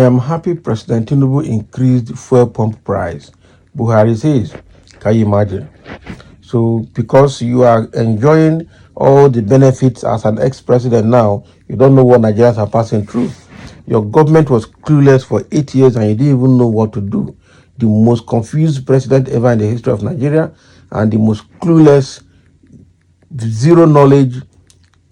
am happy President Tinubu increased fuel pump price. Buhari says, can you imagine? So because you are enjoying all the benefits as an ex-president now, you don't know what Nigerians are passing through. Your government was clueless for 8 years and you didn't even know what to do. The most confused president ever in the history of Nigeria and the most clueless, zero knowledge,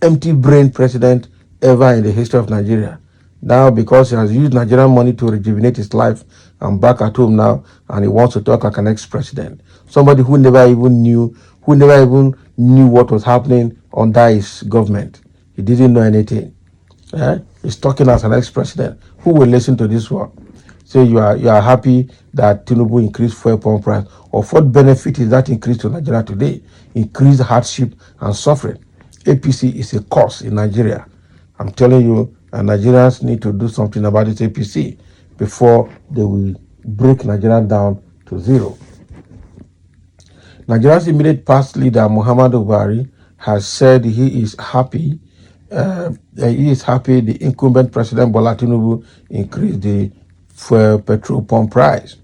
empty brain president ever in the history of Nigeria. Now, because he has used Nigerian money to rejuvenate his life, I'm back at home now, and he wants to talk like an ex-president. Somebody who never even knew what was happening under his government. He didn't know anything. He's talking as an ex-president. Who will listen to this one? So you are happy that Tinubu increased fuel pump price. Of what benefit is that increase to Nigeria today? Increased hardship and suffering. APC is a curse in Nigeria. I'm telling you, Nigerians need to do something about this APC before they will break Nigeria down to zero. Nigeria's immediate past leader, Muhammadu Buhari, has said he is happy the incumbent President Bola Tinubu increased the fuel petrol pump price.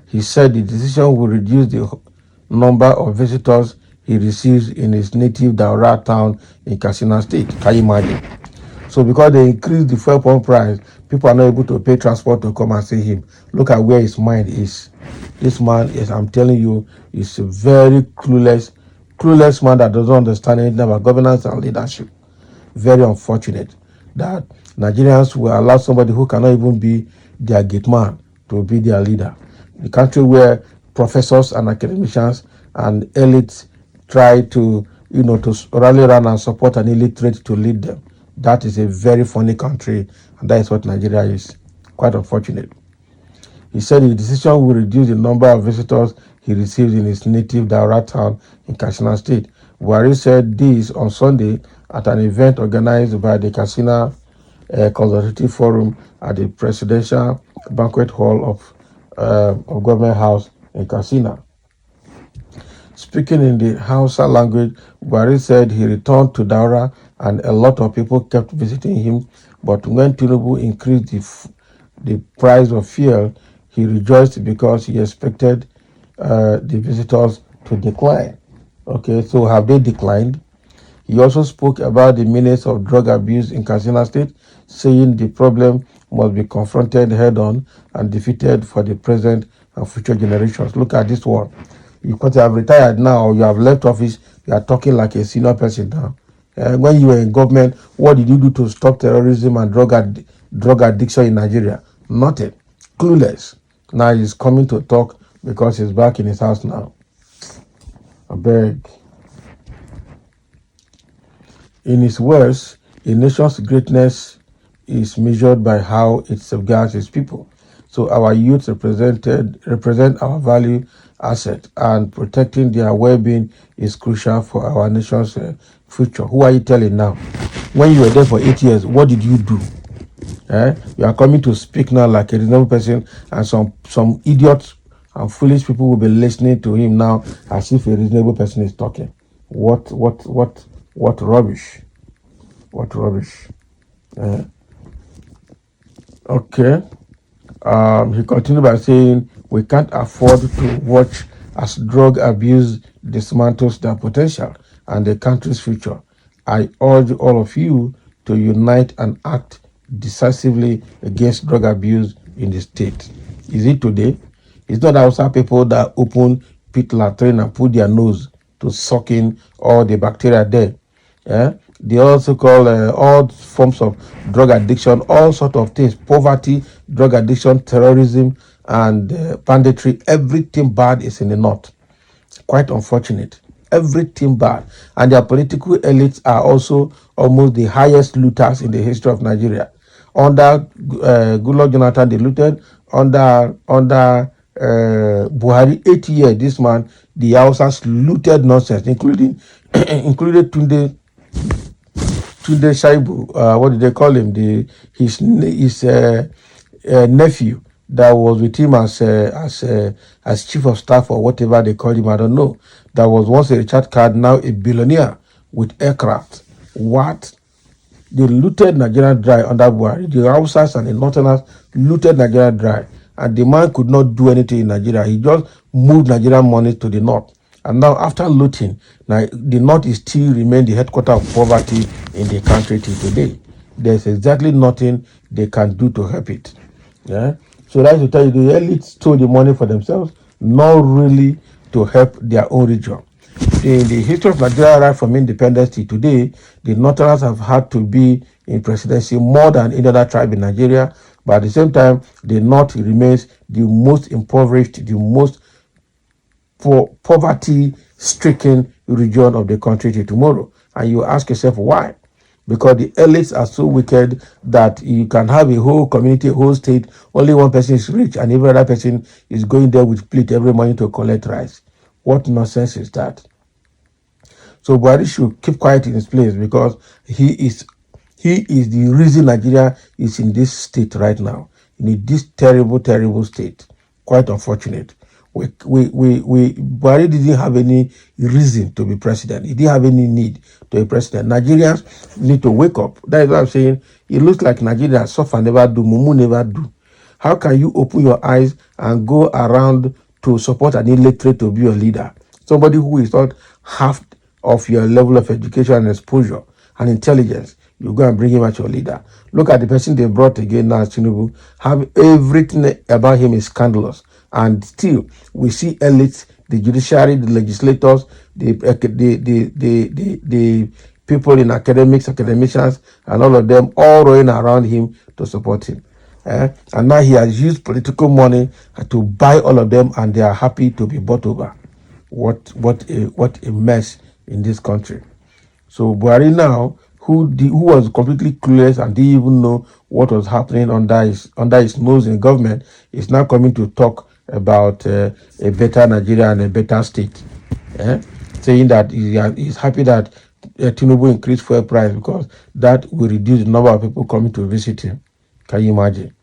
He said the decision will reduce the number of visitors he receives in his native Daura town in Katsina State. Can you imagine? So because they increased the fuel pump price, people are not able to pay transport to come and see him. Look at where his mind is. This man is, I'm telling you, is a very clueless man that doesn't understand anything about governance and leadership. Very unfortunate that Nigerians will allow somebody who cannot even be their gate man to be their leader. The country where professors and academicians and elites try to rally around and support an illiterate to lead them. That is a very funny country, and that is what Nigeria is. Quite unfortunate. He said the decision will reduce the number of visitors he receives in his native Daura town in Katsina State. Buhari said this on Sunday at an event organized by the Katsina Consultative Forum at the Presidential Banquet Hall of Government House in Katsina. Speaking in the Hausa language, Buhari said he returned to Daura and a lot of people kept visiting him. But when Tinubu increased the price of fuel, he rejoiced because he expected the visitors to decline. Okay, so have they declined? He also spoke about the menace of drug abuse in Katsina State, saying the problem must be confronted head-on and defeated for the present and future generations. Look at this one. Because you have retired now, or you have left office, you are talking like a senior person now. When you were in government, what did you do to stop terrorism and drug addiction in Nigeria? Nothing. Clueless. Now he's coming to talk because he's back in his house now. I beg. In his words, a nation's greatness is measured by how it safeguards its people. So our youth represent our value asset, and protecting their well-being is crucial for our nation's future. Who are you telling now? When you were there for 8 years, what did you do? You are coming to speak now like a reasonable person, and some idiots and foolish people will be listening to him now as if a reasonable person is talking. What rubbish. What rubbish. Okay. He continued by saying, we can't afford to watch as drug abuse dismantles their potential and the country's future. I urge all of you to unite and act decisively against drug abuse in the state. Is it today? It's not outside people that open pit latrine and put their nose to suck in all the bacteria there. They also call all forms of drug addiction, all sorts of things, poverty, drug addiction, terrorism, and banditry. Everything bad is in the north. Quite unfortunate. Everything bad. And their political elites are also almost the highest looters in the history of Nigeria. Under Goodluck Jonathan, they looted. Under Buhari, 8 years, this man, the Hausas looted nonsense, including Tunde Shaibu, what did they call him? His nephew that was with him as chief of staff or whatever they called him, I don't know. That was once a Richard card, now a billionaire with aircraft. What? They looted Nigeria dry under Buhari. The Hausas and the Northerners looted Nigeria dry. And the man could not do anything in Nigeria. He just moved Nigerian money to the north. And now, after looting, the north is still remain the headquarters of poverty in the country till today. There's exactly nothing they can do to help it. Yeah. So that's to tell you the elites stole the money for themselves, not really to help their own region. In the history of Nigeria, right from independence to today, the Northerners have had to be in presidency more than any other tribe in Nigeria. But at the same time, the North remains the most impoverished, the most poverty-stricken region of the country till tomorrow. And you ask yourself why? Because the elites are so wicked that you can have a whole community, a whole state, only one person is rich and every other person is going there with plate every morning to collect rice. What nonsense is that? So Buhari should keep quiet in his place because he is the reason Nigeria is in this state right now, in this terrible, terrible state. Quite unfortunate. Buhari didn't have any reason to be president. He didn't have any need to be president. Nigerians need to wake up. That is what I'm saying. It looks like Nigeria suffer never do, mumu never do. How can you open your eyes and go around to support an illiterate to be your leader? Somebody who is not half of your level of education and exposure and intelligence, you go and bring him as your leader. Look at the person they brought again now, Tinubu. Have everything about him is scandalous. And still, we see elites, the judiciary, the legislators, the people in academics, academicians, and all of them all rowing around him to support him. And now he has used political money to buy all of them, and they are happy to be bought over. What a mess in this country. So Buhari now, who was completely clueless and didn't even know what was happening under his nose in government, is now coming to talk about a better Nigeria and a better state, saying that he's happy that Tinubu increased fuel price because that will reduce the number of people coming to visit him. Can you imagine?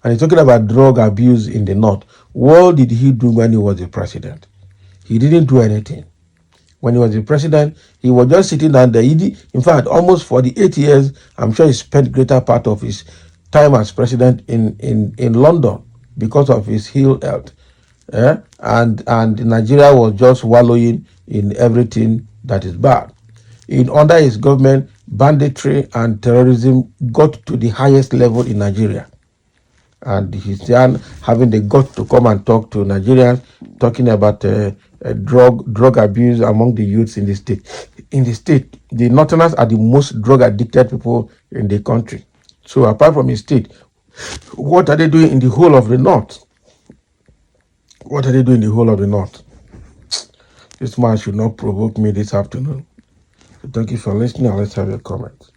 And he's talking about drug abuse in the north. What did he do when he was the president? He didn't do anything. When he was the president, he was just sitting down there. In fact, almost for the 8 years, I'm sure he spent greater part of his time as president in London because of his ill health. And Nigeria was just wallowing in everything that is bad. Under his government, banditry and terrorism got to the highest level in Nigeria. And he's then having the guts to come and talk to Nigerians, talking about drug abuse among the youths in the state. In the state, the Northerners are the most drug addicted people in the country. So apart from his state, what are they doing in the whole of the north? What are they doing in the whole of the north? This man should not provoke me this afternoon. So thank you for listening, and let's have your comments.